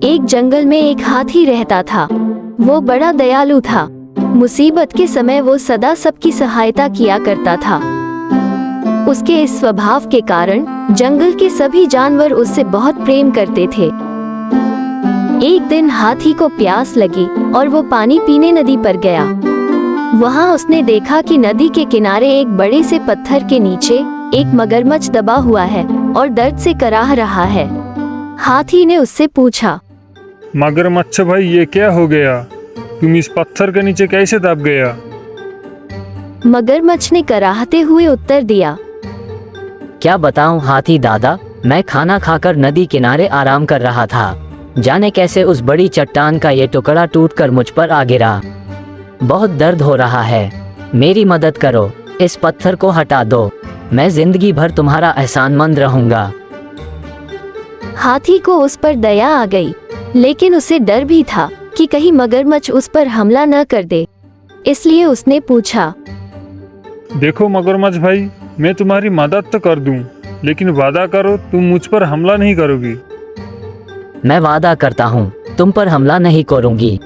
एक जंगल में एक हाथी रहता था। वो बड़ा दयालु था। मुसीबत के समय वो सदा सबकी सहायता किया करता था। उसके इस स्वभाव के कारण जंगल के सभी जानवर उससे बहुत प्रेम करते थे। एक दिन हाथी को प्यास लगी और वो पानी पीने नदी पर गया। वहाँ उसने देखा कि नदी के किनारे एक बड़े से पत्थर के नीचे एक मगरमच्छ दबा हुआ है और दर्द से कराह रहा है। हाथी ने उससे पूछा, मगरमच्छ भाई, ये क्या हो गया? तुम इस पत्थर के नीचे कैसे दब गया? मगरमच्छ ने कराहते हुए उत्तर दिया, क्या बताऊं हाथी दादा, मैं खाना खाकर नदी किनारे आराम कर रहा था। जाने कैसे उस बड़ी चट्टान का ये टुकड़ा टूटकर मुझ पर आ गिरा। बहुत दर्द हो रहा है, मेरी मदद करो, इस पत्थर को हटा दो, मैं जिंदगी भर तुम्हारा एहसानमंद रहूंगा। हाथी को उस पर दया आ गई, लेकिन उसे डर भी था कि कहीं मगरमच्छ उस पर हमला न कर दे। इसलिए उसने पूछा, देखो मगरमच्छ भाई, मैं तुम्हारी मदद तो कर दूं, लेकिन वादा करो तुम मुझ पर हमला नहीं करोगी। मैं वादा करता हूँ तुम पर हमला नहीं करूंगी।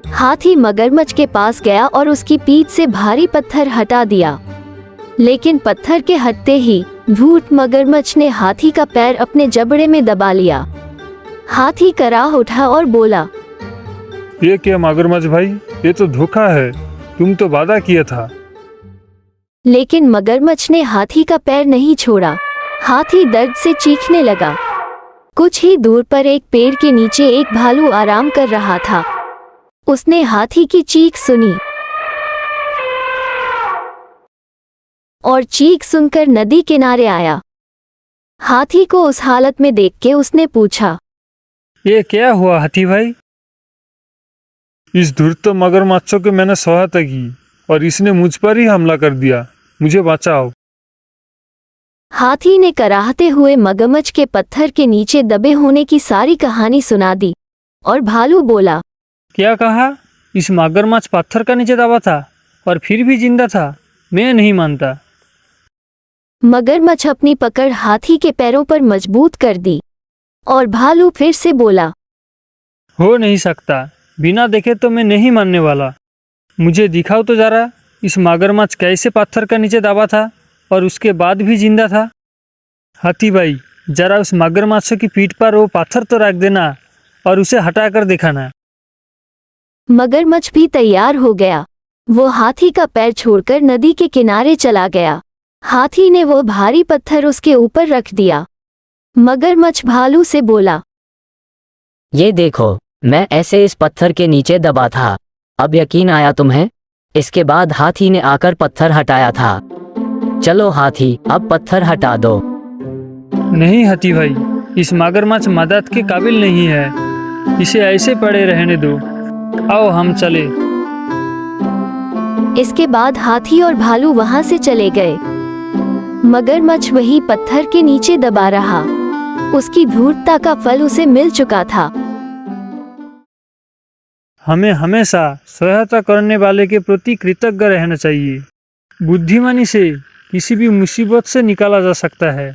हाथी मगरमच्छ के पास गया और उसकी पीठ से भारी पत्थर हटा दिया। लेकिन पत्थर के हटते ही धूर्त मगरमच्छ ने हाथी का पैर अपने जबड़े में दबा लिया। हाथी कराह उठा और बोला, ये क्या मगरमच्छ भाई, ये तो धोखा है, तुम तो वादा किया था। लेकिन मगरमच्छ ने हाथी का पैर नहीं छोड़ा। हाथी दर्द से चीखने लगा। कुछ ही दूर पर एक पेड़ के नीचे एक भालू आराम कर रहा था। उसने हाथी की चीख सुनी और चीख सुनकर नदी किनारे आया। हाथी को उस हालत में देख के उसने पूछा, ये क्या हुआ हाथी भाई? इस धूर्त मगरमच्छ को मैंने सहायता की और इसने मुझ पर ही हमला कर दिया, मुझे बचाओ। हाथी ने कराहते हुए मगरमच्छ के पत्थर के नीचे दबे होने की सारी कहानी सुना दी और भालू बोला, क्या कहा? इस मगरमच्छ पत्थर का नीचे दबा था और फिर भी जिंदा था? मैं नहीं मानता। मगरमच्छ अपनी पकड़ हाथी के पैरों पर मजबूत कर दी और भालू फिर से बोला, हो नहीं सकता, बिना देखे तो मैं नहीं मानने वाला। मुझे दिखाओ तो जरा, इस मगरमच्छ कैसे पत्थर का नीचे दबा था और उसके बाद भी जिंदा था। हाथी भाई, जरा उस मगरमच्छ की पीठ पर वो पत्थर तो रख देना और उसे हटाकर दिखाना। मगरमच्छ भी तैयार हो गया। वो हाथी का पैर छोड़कर नदी के किनारे चला गया। हाथी ने वो भारी पत्थर उसके ऊपर रख दिया। मगरमच्छ भालू से बोला, ये देखो, मैं ऐसे इस पत्थर के नीचे दबा था, अब यकीन आया तुम्हें? इसके बाद हाथी ने आकर पत्थर हटाया था। चलो हाथी, अब पत्थर हटा दो। नहीं हाथी भाई, इस मगरमच्छ मदद के काबिल नहीं है, इसे ऐसे पड़े रहने दो। आओ हम चले। इसके बाद हाथी और भालू वहां से चले गए। मगरमच्छ वही पत्थर के नीचे दबा रहा। उसकी धूर्तता का फल उसे मिल चुका था। हमें हमेशा सहायता करने वाले के प्रति कृतज्ञ रहना चाहिए। बुद्धिमानी से किसी भी मुसीबत से निकाला जा सकता है।